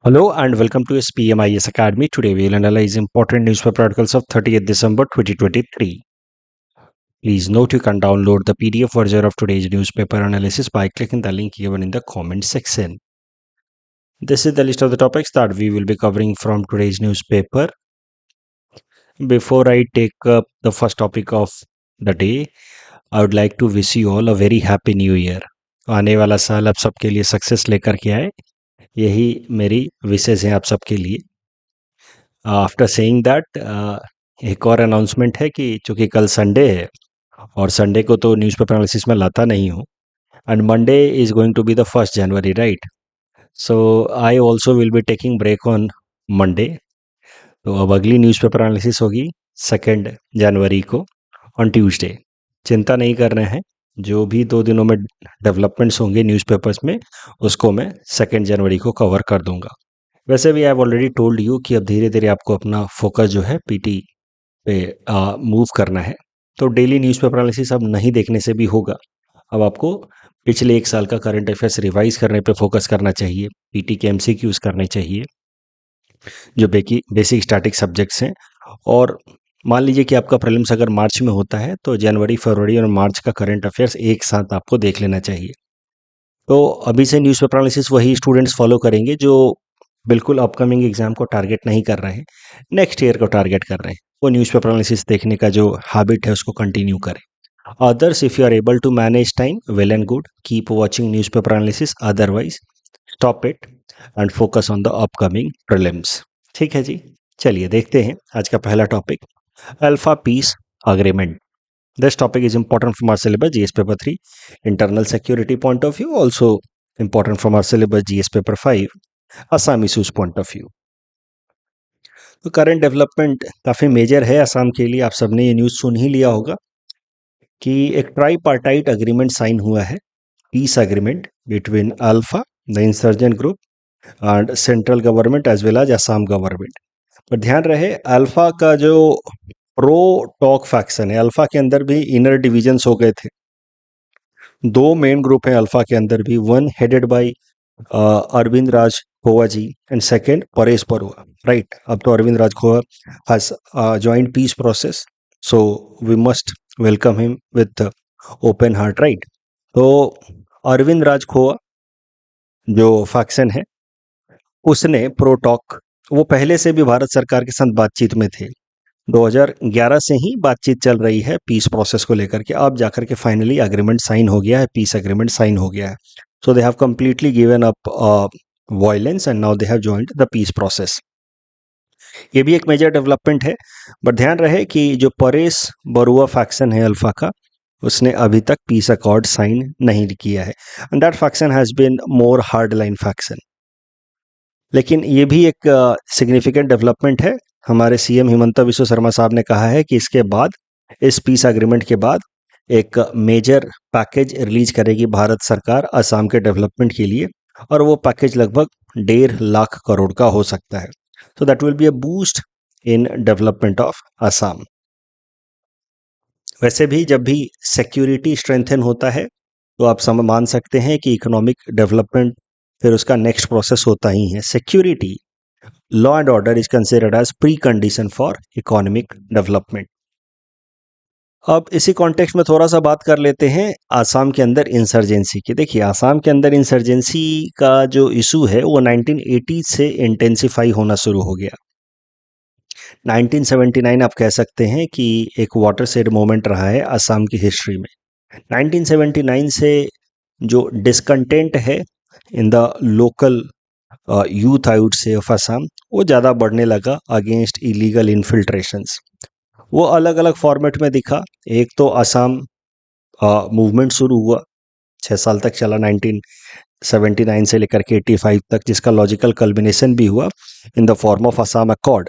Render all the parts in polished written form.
Hello and welcome to SPMIS Academy. Today we'll analyze important newspaper articles of 30th December 2023. Please note you can download the PDF version of today's newspaper analysis by clicking the link given in the comment section. This is the list of the topics that we will be covering from today's newspaper. Before I take up the first topic of the day, I would like to wish you all a very happy new year. आने वाला साल आप सबके लिए success लेकर के आए, यही मेरी विशेष है आप सबके लिए। आफ्टर सेइंग दैट एक और अनाउंसमेंट है कि चूंकि कल संडे है और संडे को तो न्यूज़पेपर एनालिसिस में लाता नहीं हूँ and Monday is going to be the 1 January, right? So I also will be taking break on Monday. तो अब अगली न्यूज़पेपर एनालिसिस होगी 2 जनवरी को ऑन ट्यूसडे। चिंता नहीं कर रहे हैं, जो भी 2 दिनों में डेवलपमेंट्स होंगे न्यूज़पेपर्स में उसको मैं 2 जनवरी को कवर कर दूंगा। वैसे भी I have already told you कि अब धीरे धीरे आपको अपना फोकस जो है पीटी पे मूव करना है। तो डेली न्यूज़पेपर एनालिसिस अब नहीं देखने से भी होगा। अब आपको पिछले 1 साल का करंट अफेयर्स रिवाइज करने पे फोकस करना चाहिए, पीटी के एमसीक्यूज करने चाहिए जो बेसिक स्टैटिक सब्जेक्ट्स हैं। और मान लीजिए कि आपका प्रीलिम्स अगर मार्च में होता है तो जनवरी, फरवरी और मार्च का करंट अफेयर्स एक साथ आपको देख लेना चाहिए। तो अभी से न्यूज़पेपर एनालिसिस वही स्टूडेंट्स फॉलो करेंगे जो बिल्कुल अपकमिंग एग्जाम को टारगेट नहीं कर रहे हैं, नेक्स्ट ईयर को टारगेट कर रहे हैं। वो न्यूज़पेपर एनालिसिस देखने का जो हैबिट है उसको कंटिन्यू करें। Others, if you are able to manage time, well and good, keep watching newspaper analysis, otherwise stop it and focus on the upcoming prelims. ठीक है जी, चलिए देखते हैं आज का पहला topic, ULFA peace agreement. This topic is important from our syllabus GS paper 3 internal security point of view, also important from our syllabus GS paper 5 Assam issues point of view। तो करंट डेवलपमेंट काफ़ी major है असम के लिए। आप सबने ये news सुन ही लिया होगा कि एक ट्राईपार्टाइट अग्रीमेंट साइन हुआ है, peace agreement between ULFA, the insurgent group, and central government as well as Assam government. पर ध्यान रहे, अल्फा का जो प्रो टॉक फैक्शन है, अल्फा के अंदर भी इनर डिविजन्स हो गए थे। 2 मेन ग्रुप हैं अल्फा के अंदर भी, one headed by Arvind Raj Khowa ji and second Paresh Baruah, right? अब तो Arvind Raj Khowa has joined peace process, so we must welcome him with open heart, right? तो अरविंद राज खोवा जो फैक्शन है उसने प्रोटॉक, वो पहले से भी भारत सरकार के साथ बातचीत में थे। 2011 से ही बातचीत चल रही है पीस प्रोसेस को लेकर के, अब जाकर के फाइनली एग्रीमेंट साइन हो गया है, पीस एग्रीमेंट साइन हो गया है। So they have completely given up violence and now they have joined the peace process. ये भी एक मेजर डेवलपमेंट है। बट ध्यान रहे कि जो परेश बरुआ फैक्शन है अल्फा का, उसने अभी तक पीस अकॉर्ड साइन नहीं किया है and that faction has been more hard line faction. लेकिन ये भी एक सिग्निफिकेंट डेवलपमेंट है। हमारे सीएम हिमंता बिस्वा शर्मा साहब ने कहा है कि इसके बाद, इस पीस एग्रीमेंट के बाद एक मेजर पैकेज रिलीज करेगी भारत सरकार असम के डेवलपमेंट के लिए, और वो पैकेज लगभग 1.5 लाख करोड़ का हो सकता है। So that will be a boost in development of Assam. वैसे भी जब भी सिक्योरिटी स्ट्रेंथन होता है तो आप मान सकते हैं कि इकोनॉमिक डेवलपमेंट फिर उसका नेक्स्ट प्रोसेस होता ही है। Security, law and order is considered as pre condition for economic development. अब इसी कॉन्टेक्स्ट में थोड़ा सा बात कर लेते हैं आसाम के अंदर इंसर्जेंसी की। देखिए, आसाम के अंदर इंसर्जेंसी का जो इशू है वो 1980 से इंटेंसिफाई होना शुरू हो गया। 1979 आप कह सकते हैं कि एक वाटर शेड मोमेंट रहा है असम की हिस्ट्री में। 1979 से जो डिस्कंटेंट है in the local youth, I would say, of Assam, वो ज़्यादा बढ़ने लगा अगेंस्ट इलीगल इन्फिल्ट्रेशंस। वो अलग अलग फॉर्मेट में दिखा। एक तो असम मूवमेंट शुरू हुआ, 6 साल तक चला, 1979 से लेकर के 85 तक, जिसका लॉजिकल कल्बिनेशन भी हुआ in the form of Assam accord.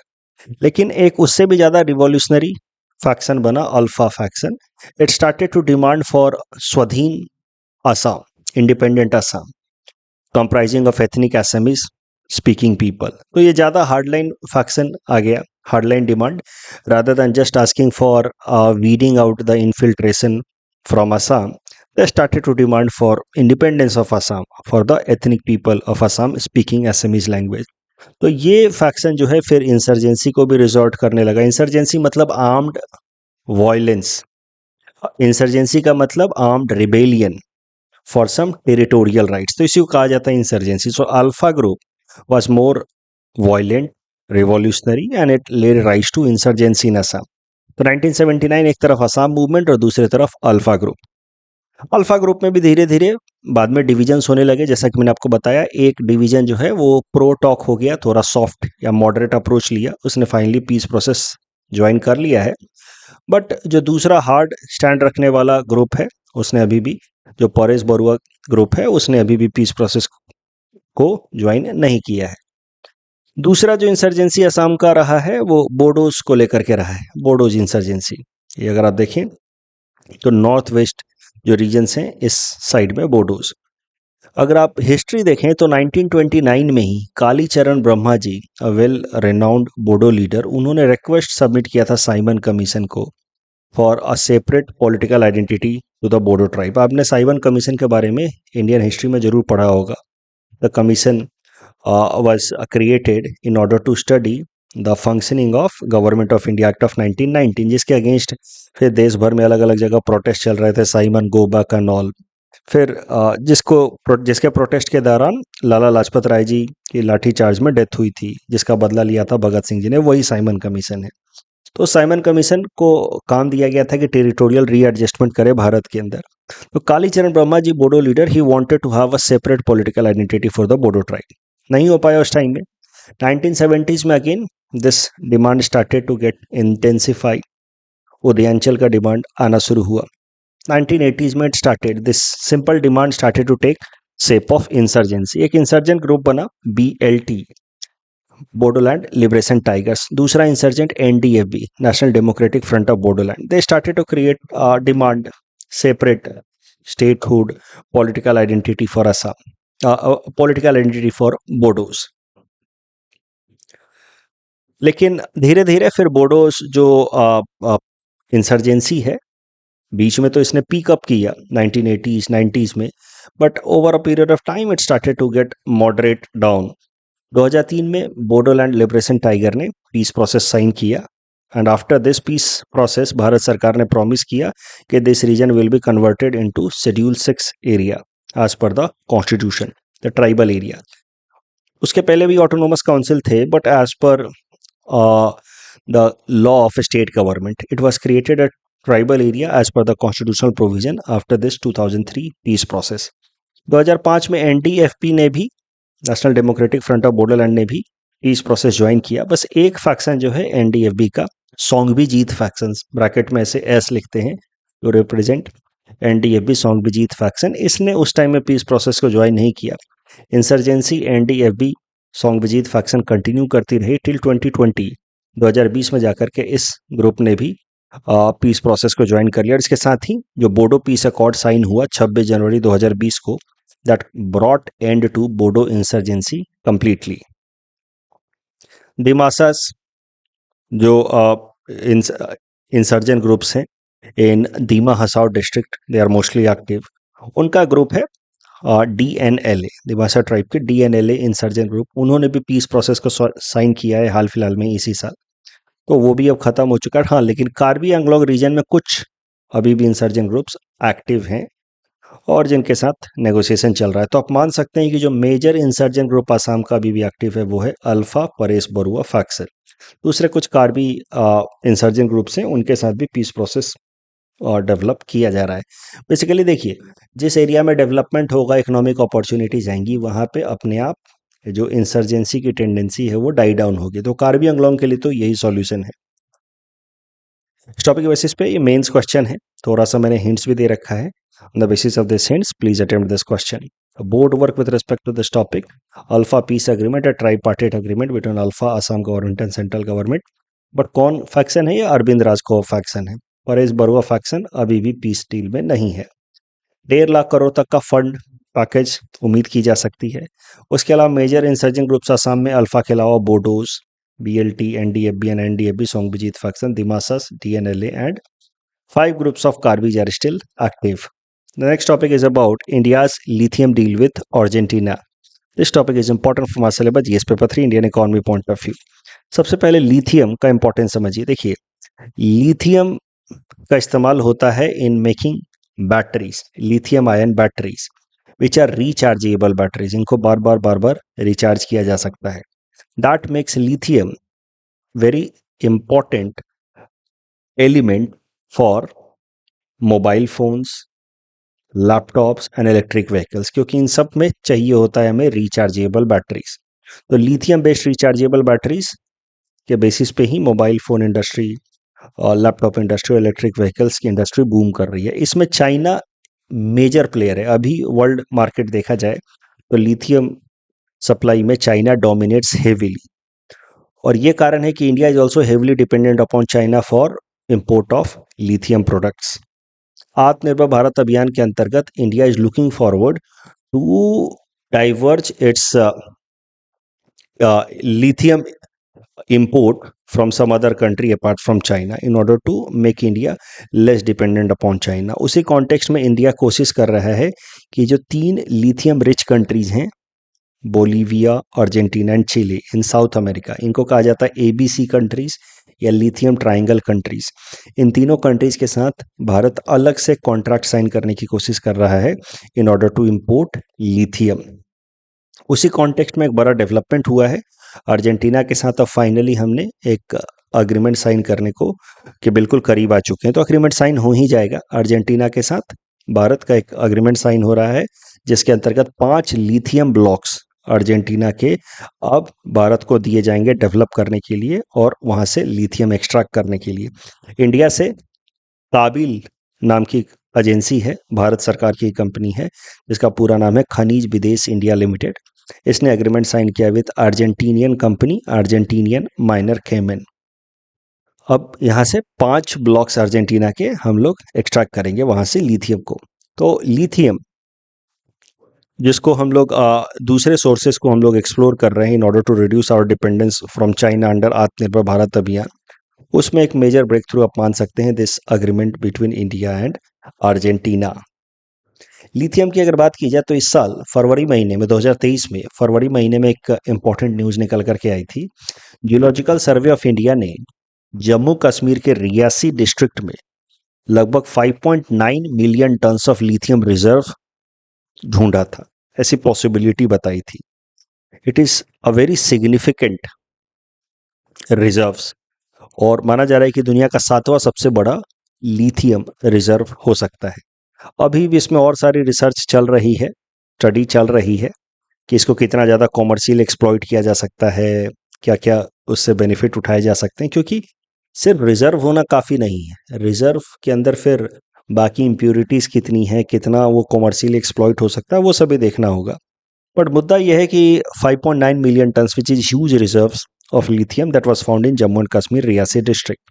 लेकिन एक उससे भी ज़्यादा रिवॉल्यूशनरी फैक्शन बना, ULFA faction. It started to demand for Swadhin Assam, independent Assam, comprising of ethnic Assamese speaking people. तो ये ज़्यादा हार्डलाइन फैक्शन आ गया, hardline demand, rather than just asking for weeding out the infiltration from Assam. They started to demand for independence of Assam for the ethnic people of Assam speaking Assamese language. तो ये faction जो है फिर insurgency को भी resort करने लगा. Insurgency मतलब आर्म्ड वॉयलेंस. इंसर्जेंसी का मतलब armed rebellion for some territorial rights. तो इसी को कहा जाता है insurgency. So ULFA group was more violent, revolutionary and it led rise to insurgency in Assam. तो 1979 एक तरफ असम मूवमेंट और दूसरी तरफ अल्फा ग्रुप. अल्फा ग्रुप में भी धीरे धीरे बाद में डिविजन्स होने लगे. जैसा कि मैंने आपको बताया, एक डिवीजन जो है वो प्रो टॉक हो गया, थोड़ा सॉफ्ट या मॉडरेट अप्रोच लिया, उसने फाइनली पीस प्रोसेस ज्वाइन कर लिया है. बट जो दूसरा हार्ड स्टैंड रखने वाला ग्रुप है, उसने अभी भी, जो परेश बरुआ ग्रुप है, उसने अभी भी पीस प्रोसेस को ज्वाइन नहीं किया है. दूसरा जो इंसर्जेंसी असम का रहा है वो बोडोज को लेकर के रहा है. बोडोज इंसर्जेंसी, ये अगर आप देखें तो नॉर्थ वेस्ट जो रीजन्स हैं इस साइड में बोडोज. अगर आप हिस्ट्री देखें तो 1929 में ही Kalicharan Brahma ji, a well renowned Bodo leader, उन्होंने रिक्वेस्ट सबमिट किया था साइमन कमीशन को for a separate political identity to the Bodo tribe. आपने साइमन कमीशन के बारे में इंडियन हिस्ट्री में जरूर पढ़ा होगा. The commission was created in order to study the functioning of government of India act of 1919, जिसके अगेंस्ट फिर देश भर में अलग अलग जगह प्रोटेस्ट चल रहे थे, Simon go back and all. फिर जिसके प्रोटेस्ट के दौरान लाला लाजपत राय जी की लाठी चार्ज में डेथ हुई थी, जिसका बदला लिया था भगत सिंह जी ने, वही साइमन कमीशन है. तो साइमन कमीशन को काम दिया गया था कि टेरिटोरियल रीएडजस्टमेंट करे भारत के अंदर. तो Kalicharan Brahma ji, Bodo leader, he wanted to have a separate political identity for the Bodo tribe. नहीं हो पाया उस टाइम में. 1970s में again this demand started to get intensify. Udayanchal का डिमांड आना शुरू हुआ. 1980s में started this simple demand started to take shape of insurgency. एक इंसर्जेंट ग्रुप बना, BLT, बोडोलैंड लिबरेशन टाइगर्स. दूसरा insurgent NDFB, national democratic front of Bodoland. They started to create demand separate statehood, political identity for Assam, political identity for Bodos. लेकिन धीरे धीरे फिर बोडोज जो insurgency है, बीच में तो इसने पीक अप किया 1980s 90s में, but over a period of time it started to get moderate down. 2003 में बोडोलैंड लिबरेशन टाइगर ने पीस प्रोसेस साइन किया. And after this peace process Bharat सरकार ने प्रॉमिस किया कि this region will be converted into schedule 6 area as per the constitution, the tribal area. उसके पहले भी ऑटोनोमस काउंसिल थे, but as per the law of state government it was created a tribal area as per the constitutional provision after this 2003 peace process. 2005 में NDFP ने भी, national democratic front of Bodoland ने भी peace process join किया. बस एक faction जो है NDFB का, सोंगबी जीत फैक्शन, ब्रैकेट में ऐसे S लिखते हैं टू रिप्रेजेंट NDFB सोंगबी फैक्शन, इसने उस टाइम में पीस प्रोसेस को ज्वाइन नहीं किया. Insurgency NDFB Songbijit faction continue करती रही टिल 2020. 2020 में जाकर के इस ग्रुप ने भी पीस प्रोसेस को ज्वाइन कर लिया. और इसके साथ ही जो बोडो पीस अकॉर्ड साइन हुआ 26 जनवरी 2020 को, that brought end to Bodo insurgency completely. Dimasas जो इंसर्जेंट ग्रुप्स हैं in Dima Hasao district, they are mostly active. उनका ग्रुप है DNLA, दिमासा ट्राइब के DNLA इंसर्जेंट ग्रुप. उन्होंने भी पीस प्रोसेस को साइन किया है हाल फिलहाल में इसी साल. तो वो भी अब खत्म हो चुका है. हाँ, लेकिन कार्बी एंगलोंग रीजन में कुछ अभी भी इंसर्जेंट ग्रुप्स एक्टिव हैं और जिनके साथ नेगोशिएशन चल रहा है. तो आप मान सकते हैं कि जो मेजर इंसर्जेंट ग्रुप आसाम का अभी भी एक्टिव है वो है अल्फा परेश बरुआ फैक्शन. दूसरे कुछ कार्बी इंसर्जेंट ग्रुप्स हैं, उनके साथ भी पीस प्रोसेस डेवलप किया जा रहा है. बेसिकली देखिए, जिस एरिया में डेवलपमेंट होगा, इकोनॉमिक अपॉर्चुनिटीज आएंगी, वहाँ पे अपने आप जो इंसर्जेंसी की टेंडेंसी है वो डाई डाउन होगी. तो कार्बी एंगलोंग के लिए तो यही सॉल्यूशन है. इस टॉपिक के बेसिस पे ये मेंस क्वेश्चन है. थोड़ा सा मैंने हिंट्स भी दे रखा है. On the basis of this hints please attempt this question. Board work with respect to this topic. ULFA peace agreement, a tripartite agreement between ULFA Assam government and central government. But कौन faction है? ये अरविंद राजखोव फैक्शन है. Paresh Barua faction अभी भी peace deal में नहीं है. 1.5 लाख करोड़ तक का फंड पैकेज उम्मीद की जा सकती है. उसके अलावा मेजर इंसर्जेंट ग्रुप्स आसाम में अल्फा के अलावा Bodos, BLT, NDFB and NDFB Songbijit faction, Dimasas, DNLA and 5 groups of Karbis are still active. The next topic is about India's lithium deal with Argentina. This topic is important from our syllabus GS paper 3 Indian economy point of view. सबसे पहले lithium का importance समझिए। देखिए, lithium का इस्तेमाल होता है in making batteries, lithium ion batteries which are rechargeable batteries. इनको बार बार रिचार्ज किया जा सकता है। That makes lithium very important element for mobile phones, laptops and electric vehicles, क्योंकि इन सब में चाहिए होता है हमें रिचार्जेबल बैटरीज। तो लिथियम बेस्ड रिचार्जेबल बैटरीज के बेसिस पे ही मोबाइल फ़ोन इंडस्ट्री और लैपटॉप इंडस्ट्री और इलेक्ट्रिक व्हीकल्स की इंडस्ट्री बूम कर रही है। इसमें चाइना मेजर प्लेयर है। अभी वर्ल्ड मार्केट देखा जाए तो लिथियम सप्लाई में चाइना डोमिनेट्स हेवीली, और ये कारण है कि India is also heavily dependent upon China for import of lithium products. Atmanirbhar Bharat Abhiyan के अंतर्गत India is looking forward to diverge its lithium import from some other country apart from China in order to make India less dependent upon China। उसी context में India कोशिश कर रहा है कि जो 3 लिथियम रिच कंट्रीज हैं, Bolivia, Argentina and Chile in South America, इनको कहा जाता है ABC कंट्रीज या लिथियम ट्राइंगल कंट्रीज। इन तीनों कंट्रीज के साथ भारत अलग से कॉन्ट्रैक्ट साइन करने की कोशिश कर रहा है in order to import lithium. उसी कॉन्टेक्स्ट में एक बड़ा डेवलपमेंट हुआ है अर्जेंटीना के साथ। अब फाइनली हमने एक अग्रीमेंट साइन करने को के बिल्कुल करीब आ चुके हैं। तो अग्रीमेंट साइन हो ही जाएगा। अर्जेंटीना के साथ भारत का एक अग्रीमेंट साइन हो रहा है जिसके अंतर्गत 5 लिथियम ब्लॉक्स अर्जेंटीना के अब भारत को दिए जाएंगे डेवलप करने के लिए और वहाँ से लिथियम एक्सट्रैक्ट करने के लिए। इंडिया से काबिल नाम की एजेंसी है, भारत सरकार की कंपनी है जिसका पूरा नाम है खनिज विदेश इंडिया लिमिटेड। इसने एग्रीमेंट साइन किया with Argentinian company Argentinian minor केमन। अब यहाँ से 5 ब्लॉक्स अर्जेंटीना के हम लोग एक्सट्रैक्ट करेंगे वहाँ से लिथियम को। तो लिथियम जिसको हम लोग दूसरे सोर्सेस को हम लोग एक्सप्लोर कर रहे हैं in order to reduce our dependence from China under Atmanirbhar Bharat अभियान, उसमें एक मेजर ब्रेक थ्रू आप मान सकते हैं this agreement between India and Argentina. Lithium की अगर बात की जाए तो इस साल फरवरी महीने में 2023 में फरवरी महीने में एक इंपॉर्टेंट न्यूज़ निकल करके आई थी। जियोलॉजिकल सर्वे ऑफ इंडिया ने जम्मू कश्मीर के रियासी डिस्ट्रिक्ट में लगभग 5.9 million tons of lithium reserve ढूंढा था, ऐसी पॉसिबिलिटी बताई थी। It is a very significant reserves और माना जा रहा है कि दुनिया का 7वां सबसे बड़ा लिथियम रिजर्व हो सकता है। अभी भी इसमें और सारी रिसर्च चल रही है, स्टडी चल रही है कि इसको कितना ज़्यादा कॉमर्शियल एक्सप्लॉइट किया जा सकता है, क्या क्या उससे बेनिफिट उठाए जा सकते हैं, क्योंकि सिर्फ रिजर्व होना काफ़ी नहीं है। रिजर्व के अंदर फिर बाकी इम्प्योरिटीज़ कितनी हैं, कितना वो कॉमर्शियल एक्सप्लॉइट हो सकता है, वो सभी देखना होगा। बट मुद्दा यह है कि 5.9 million turns which is huge reserves of lithium that was found in Jammu and Kashmir Reasi district.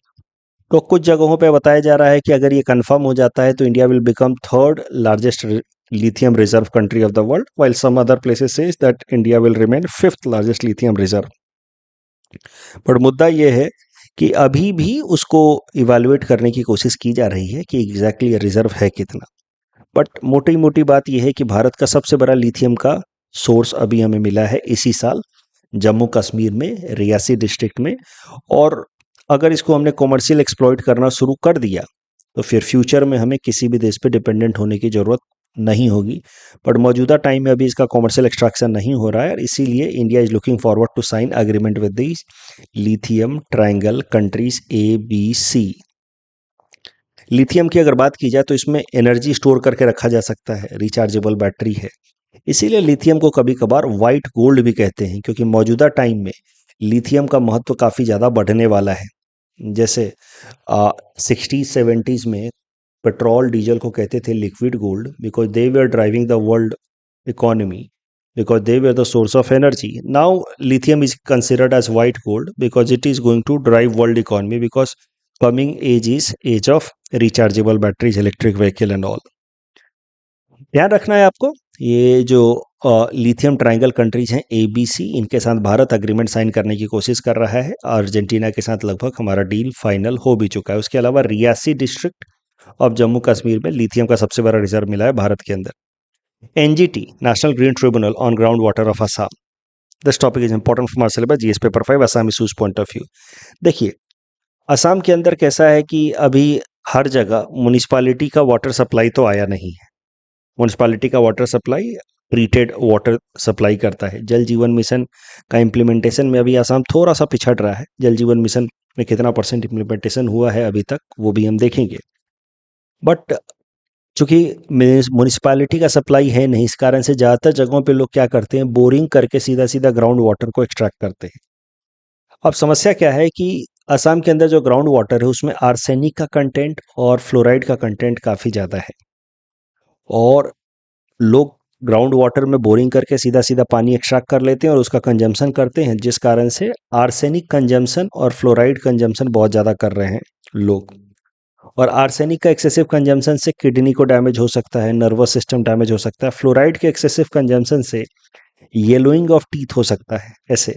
तो कुछ जगहों पे बताया जा रहा है कि अगर ये कंफर्म हो जाता है तो India will become 3rd largest lithium reserve country of the world, while some other places says that India will remain 5th largest lithium reserve. पर मुद्दा ये है कि अभी भी उसको इवैल्यूएट करने की कोशिश की जा रही है कि एग्जैक्टली रिजर्व है कितना। बट मोटी मोटी बात यह है कि भारत का सबसे बड़ा लिथियम का सोर्स अभी हमें मिला है इसी साल जम्मू कश्मीर में रियासी डिस्ट्रिक्ट में, और अगर इसको हमने कॉमर्शियल एक्सप्लॉइट करना शुरू कर दिया तो फिर फ्यूचर में हमें किसी भी देश पे डिपेंडेंट होने की ज़रूरत नहीं होगी। बट मौजूदा टाइम में अभी इसका कॉमर्शियल एक्सट्रैक्शन नहीं हो रहा है और इसीलिए India is looking forward to sign agreement with these lithium triangle countries ABC। Lithium की अगर बात की जाए तो इसमें एनर्जी स्टोर करके रखा जा सकता है, रिचार्जेबल बैटरी है, इसीलिए लिथियम को कभी कभार वाइट गोल्ड भी कहते हैं, क्योंकि मौजूदा टाइम में लिथियम का महत्व काफ़ी ज़्यादा बढ़ने वाला है। जैसे 60s-70s में पेट्रोल डीजल को कहते थे liquid gold because they were driving the world economy, because they were the source of energy. Now lithium is considered as white gold because it is going to drive world economy because coming age is age of rechargeable batteries, electric vehicle and all. ध्यान रखना है आपको, ये जो lithium triangle countries हैं ABC, इनके साथ Bharat agreement sign करने की कोशिश कर रहा है। अर्जेंटीना के साथ लगभग हमारा डील फाइनल हो भी चुका है। उसके अलावा रियासी डिस्ट्रिक्ट अब जम्मू कश्मीर में लिथियम का सबसे बड़ा रिजर्व मिला है भारत के अंदर। NGT, national green tribunal on ground water of Assam. This topic is important from our syllabus GS paper 5 Assam issues point of view. देखिए, असम के अंदर कैसा है कि अभी हर जगह म्युनिसिपैलिटी का वाटर सप्लाई तो आया नहीं है। म्युनिसिपैलिटी का water supply treated water supply करता है। जल जीवन मिशन का इम्प्लीमेंटेशन में अभी असम थोड़ा सा पिछड़ रहा है। जल जीवन मिशन में कितना परसेंट इम्प्लीमेंटेशन हुआ है अभी तक, वो भी हम देखेंगे। बट चूंकि म्यूनिसिपैलिटी का सप्लाई है नहीं, इस कारण से ज़्यादातर जगहों पे लोग क्या करते हैं, बोरिंग करके सीधा सीधा ग्राउंड वाटर को एक्सट्रैक्ट करते हैं। अब समस्या क्या है कि असम के अंदर जो ग्राउंड वाटर है उसमें आर्सेनिक का कंटेंट और फ्लोराइड का कंटेंट काफ़ी ज़्यादा है, और लोग ग्राउंड वाटर में बोरिंग करके सीधा सीधा पानी एक्सट्रैक्ट कर लेते हैं और उसका कंजम्पशन करते हैं, जिस कारण से आर्सेनिक कंजम्पशन और फ्लोराइड कंजम्पशन बहुत ज़्यादा कर रहे हैं लोग। और आर्सेनिक का एक्सेसिव कंजम्पशन से किडनी को डैमेज हो सकता है, नर्वस सिस्टम डैमेज हो सकता है। फ्लोराइड के एक्सेसिव कंजम्पशन से येलोइंग ऑफ टीथ हो सकता है। ऐसे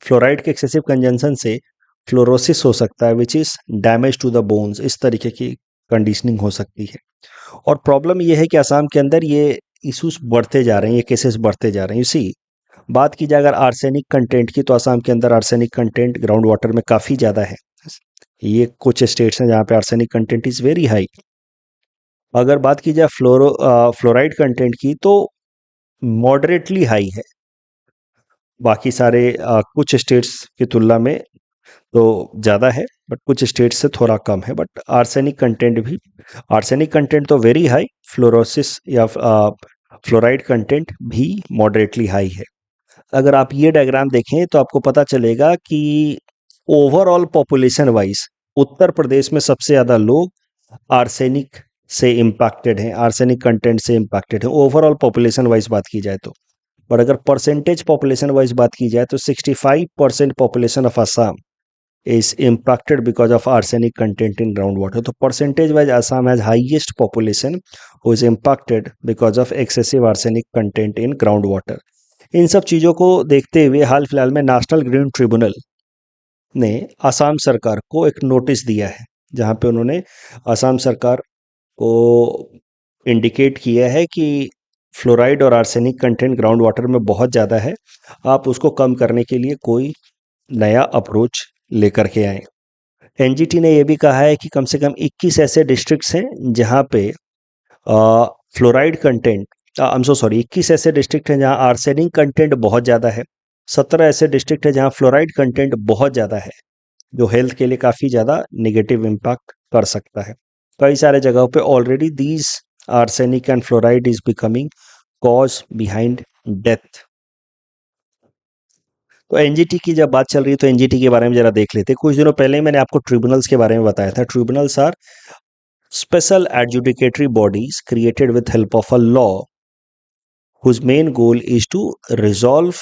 फ्लोराइड के एक्सेसिव कंजम्पशन से फ्लोरोसिस हो सकता है, which is damage to the bones. इस तरीके की कंडीशनिंग हो सकती है। और प्रॉब्लम ये है कि असम के अंदर ये इश्यूज बढ़ते जा रहे हैं, ये केसेस बढ़ते जा रहे हैं। इसी बात की जाए अगर आर्सेनिक कंटेंट की, तो असम के अंदर आर्सेनिक कंटेंट ग्राउंड वाटर में काफ़ी ज़्यादा है। ये कुछ स्टेट्स हैं जहाँ पे arsenic content is very high. अगर बात की जाए फ्लोराइड कंटेंट की, तो मॉडरेटली हाई है। बाकी सारे कुछ स्टेट्स की तुलना में तो ज़्यादा है, बट कुछ स्टेट्स से थोड़ा कम है। बट आर्सेनिक कंटेंट तो वेरी हाई, फ्लोरोसिस या फ्लोराइड कंटेंट भी मॉडरेटली हाई है। अगर आप ये डायग्राम देखें तो आपको पता चलेगा कि overall population wise Uttar Pradesh में सबसे ज़्यादा लोग आर्सेनिक से इम्पैक्टेड हैं, आर्सेनिक कंटेंट से इम्पैक्टेड हैं, ओवरऑल पॉपुलेशन वाइज बात की जाए तो। और अगर परसेंटेज पॉपुलेशन वाइज बात की जाए तो 65% population of Assam is impacted because of arsenic content in groundwater. तो percentage wise Assam has highest population who is impacted because of excessive arsenic content in groundwater. इन सब चीज़ों को देखते हुए हाल फिलहाल में नेशनल ग्रीन ट्रिब्यूनल ने असम सरकार को एक नोटिस दिया है, जहां पे उन्होंने असम सरकार को इंडिकेट किया है कि फ्लोराइड और आर्सेनिक कंटेंट ग्राउंड वाटर में बहुत ज़्यादा है, आप उसको कम करने के लिए कोई नया अप्रोच लेकर के आए। एनजीटी ने यह भी कहा है कि कम से कम 21 ऐसे डिस्ट्रिक्ट्स हैं जहां पे fluoride content, I am so sorry, 21 ऐसे डिस्ट्रिक्ट हैं जहां आर्सेनिक कंटेंट बहुत ज़्यादा है, 17 ऐसे डिस्ट्रिक्ट हैं जहां फ्लोराइड कंटेंट बहुत ज़्यादा है, जो हेल्थ के लिए काफ़ी ज़्यादा नेगेटिव इम्पैक्ट कर सकता है। कई सारे जगहों पे already these arsenic and fluoride is becoming cause behind death. तो एनजीटी की जब बात चल रही है तो एनजीटी के बारे में जरा देख लेते हैं। कुछ दिनों पहले ही मैंने आपको ट्रिब्यूनल्स के बारे में बताया था। Tribunals are special adjudicatory bodies created with help of a law whose main goal is to resolve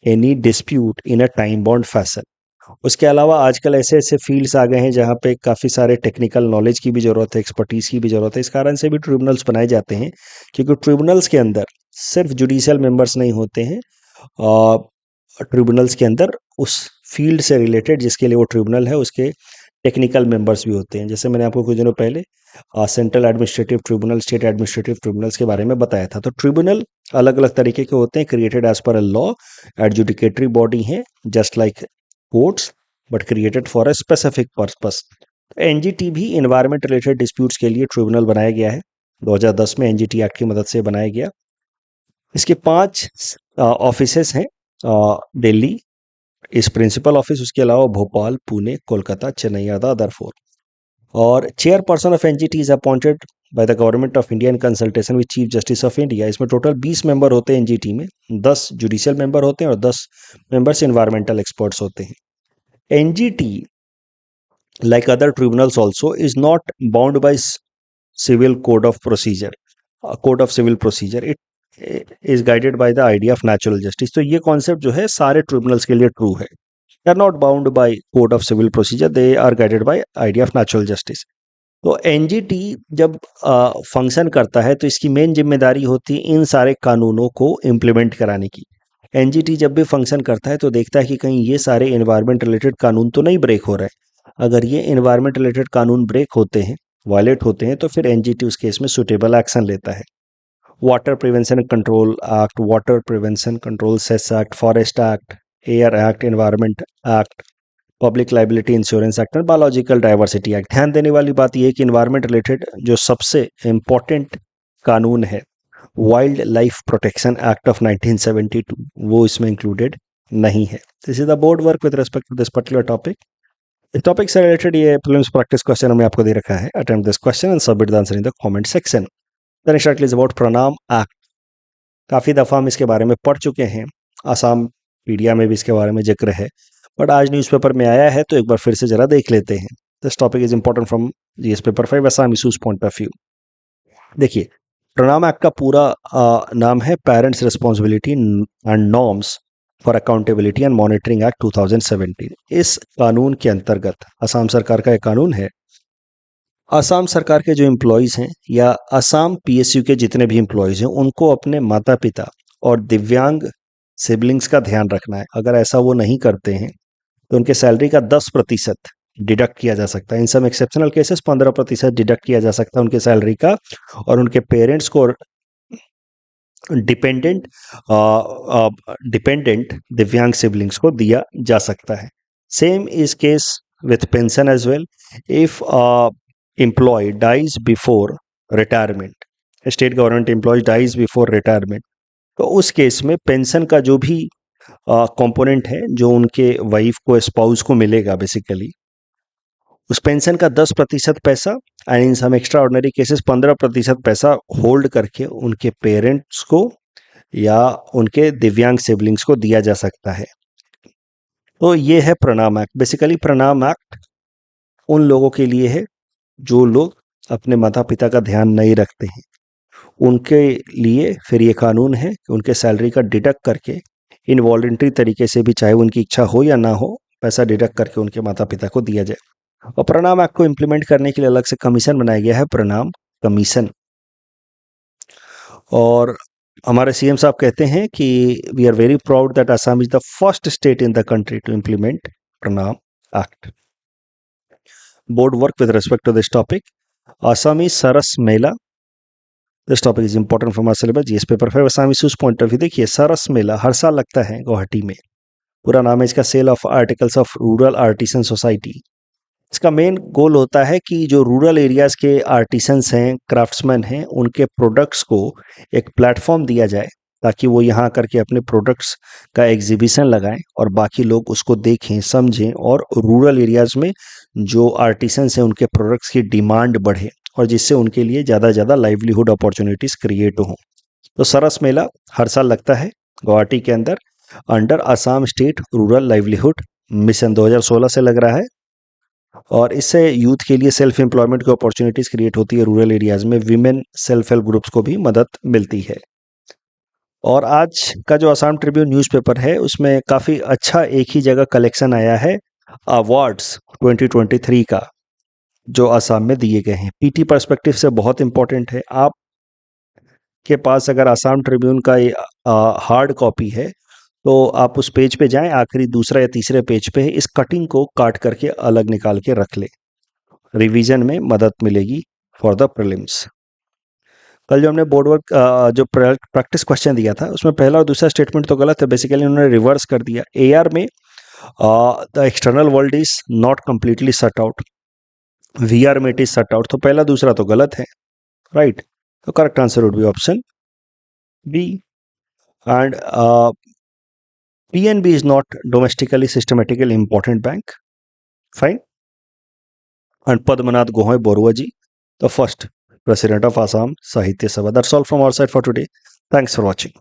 any dispute in a time bound fashion. उसके अलावा आजकल ऐसे ऐसे फील्ड्स आ गए हैं जहाँ पे काफ़ी सारे टेक्निकल नॉलेज की भी ज़रूरत है, एक्सपर्टीज़ की भी ज़रूरत है। इस कारण से भी ट्रिब्यूनल्स बनाए जाते हैं, क्योंकि ट्रिब्यूनल्स के अंदर सिर्फ जुडिशियल मेंबर्स नहीं होते हैं, ट्रिब्यूनल्स के अंदर उस फील्ड से रिलेटेड जिसके लिए वो ट्रिब्यूनल है उसके टेक्निकल मेंबर्स भी होते हैं। जैसे मैंने आपको कुछ दिनों पहले central administrative tribunal, state administrative tribunals के बारे में बताया था। तो ट्रिब्यूनल अलग अलग तरीके के होते हैं, created as per a law, adjudicatory body है just like courts, but created for a specific purpose. NGT भी इन्वायरमेंट रिलेटेड डिस्प्यूट्स के लिए ट्रिब्यूनल बनाया गया है, 2010 में एनजीटी एक्ट की मदद से बनाया गया। इसके 5 ऑफिसेस हैं। दिल्ली इस प्रिंसिपल ऑफिस, उसके अलावा Bhopal, Pune, Kolkata, Chennai are the other 4। और chairperson of NGT is appointed by the government of India in consultation with chief justice of India. इसमें टोटल 20 मेंबर होते हैं एनजीटी में, 10 जुडिशियल मेंबर होते हैं और 10 मेंबर्स इन्वायरमेंटल एक्सपर्ट्स होते हैं। NGT like other tribunals also is not bound by civil code of procedure, code of civil procedure. It is guided by the idea of natural justice. तो ये concept जो है सारे ट्रिब्यूनल्स के लिए true है। They are not bound by code of civil procedure, they are guided by idea of natural justice. तो NGT जब फंक्शन करता है तो इसकी मेन जिम्मेदारी होती है इन सारे कानूनों को इम्प्लीमेंट कराने की। एनजीटी जब भी फंक्शन करता है तो देखता है कि कहीं ये सारे एनवायरमेंट रिलेटेड कानून तो नहीं ब्रेक हो रहे हैं। अगर ये एनवायरमेंट रिलेटेड कानून ब्रेक होते हैं वायलेट होते हैं तो फिर एनजीटी उस केस में सुटेबल एक्शन लेता है। Water prevention control act, water prevention control cess act, forest act, air act, environment act, public liability insurance act और बायोलॉजिकल डाइवर्सिटी एक्ट। ध्यान देने वाली बात यह है कि इन्वायरमेंट रिलेटेड जो सबसे इंपॉर्टेंट कानून है wild life protection act of 1972, वो इसमें इंक्लूडेड नहीं है। This is the board work with respect to this particular topic. इस टॉपिक से रिलेटेड ये प्रीलिम्स प्रैक्टिस क्वेश्चन हमें आपको दे रखा है। Attempt this question and submit the answer in the comment section. The next article is about Pranam act. काफ़ी दफ़ा हम इसके बारे में पढ़ चुके हैं, आसाम पीडिया में भी इसके बारे में जिक्र है, बट आज न्यूज़पेपर में आया है तो एक बार फिर से ज़रा देख लेते हैं। This topic is important from GS paper 5 Assam issues point of view. देखिए, प्रणाम एक्ट का पूरा नाम है parents responsibility and norms for accountability and monitoring act 2017। इस कानून के अंतर्गत असम सरकार का एक कानून है। असम सरकार के जो एम्प्लॉयज़ हैं या असम पीएसयू के जितने भी एम्प्लॉयज़ हैं उनको अपने माता पिता और दिव्यांग सिबलिंग्स का ध्यान रखना है। अगर ऐसा वो नहीं करते हैं तो उनके सैलरी का 10% डिडक्ट किया जा सकता है। इन सब एक्सेप्शनल केसेस 15% डिडक्ट किया जा सकता है उनके सैलरी का, और उनके पेरेंट्स को डिपेंडेंट डिपेंडेंट दिव्यांग सिबलिंग्स को दिया जा सकता है। Same is case with pension as well. If employee dies before retirement, state government employ dies before retirement, तो उस केस में पेंशन का जो भी कंपोनेंट है जो उनके वाइफ को स्पाउस को मिलेगा बेसिकली, उस पेंशन का 10% पैसा and in some extraordinary cases 15% पैसा होल्ड करके उनके पेरेंट्स को या उनके दिव्यांग सिबलिंग्स को दिया जा सकता है। तो ये है प्रणाम एक्ट। बेसिकली प्रणाम एक्ट उन लोगों के लिए है जो लोग अपने माता पिता का ध्यान नहीं रखते हैं, उनके लिए फिर ये कानून है कि उनके सैलरी का डिडक्ट करके इनवॉलंटरी तरीके से भी, चाहे उनकी इच्छा हो या ना हो, पैसा डिडक्ट करके उनके माता पिता को दिया जाए। और प्रणाम एक्ट को इम्प्लीमेंट करने के लिए अलग से कमीशन बनाया गया है, प्रणाम कमीशन। और हमारे सीएम साहब कहते हैं कि we are very proud that Assam is the first state in the country to implement PRANAM act. Board work with respect to this topic. Asomi Saras Mela, this topic is important for my syllabus GS paper 5 Assam issues point of view. देखिए, सरस मेला हर साल लगता है गुवाहाटी में। पूरा नाम है इसका sale of articles of rural artisan society. इसका मेन गोल होता है कि जो रूरल एरियाज के आर्टिसंस हैं, क्राफ्ट्समैन हैं, उनके प्रोडक्ट्स को एक प्लेटफॉर्म दिया जाए ताकि वो यहाँ करके अपने प्रोडक्ट्स का एग्जीबिशन लगाएं और बाकी लोग उसको देखें, समझें, और रूरल एरियाज में जो आर्टिसंस हैं उनके प्रोडक्ट्स की डिमांड बढ़े और जिससे उनके लिए ज़्यादा से ज़्यादा लाइवलीहुड अपॉर्चुनिटीज़ क्रिएट हों। तो सरस मेला हर साल लगता है गुवाहाटी के अंदर under Assam state rural livelihood mission, 2016 से लग रहा है। और इससे यूथ के लिए सेल्फ एम्प्लॉयमेंट की अपॉर्चुनिटीज़ क्रिएट होती है रूरल एरियाज़ में। विमेन सेल्फ हेल्प ग्रुप्स को भी मदद मिलती है। और आज का जो असम ट्रिब्यून न्यूज़पेपर है उसमें काफ़ी अच्छा एक ही जगह कलेक्शन आया है अवार्ड्स 2023 का, जो असम में दिए गए हैं। पीटी पर्सपेक्टिव से बहुत इंपॉर्टेंट है। आप के पास अगर असम ट्रिब्यून का हार्ड कॉपी है तो आप उस पेज पे जाएं, आखिरी दूसरा या तीसरे पेज पे इस कटिंग को काट करके अलग निकाल के रख लें, रिवीजन में मदद मिलेगी फॉर द प्रीलिम्स। कल जो हमने बोर्ड वर्क जो प्रैक्टिस क्वेश्चन दिया था उसमें पहला और दूसरा स्टेटमेंट तो गलत है, बेसिकली उन्होंने रिवर्स कर दिया। एआर में the external world is not completely shut out, VR में इट इज शट आउट, तो पहला दूसरा तो गलत है, राइट। तो correct answer would be option B. And PNB is not domestically systematically important bank. Fine. And Padmanath Gohai Boruaji, the first president of Assam Sahitya Sabha. That's all from our side for today. Thanks for watching.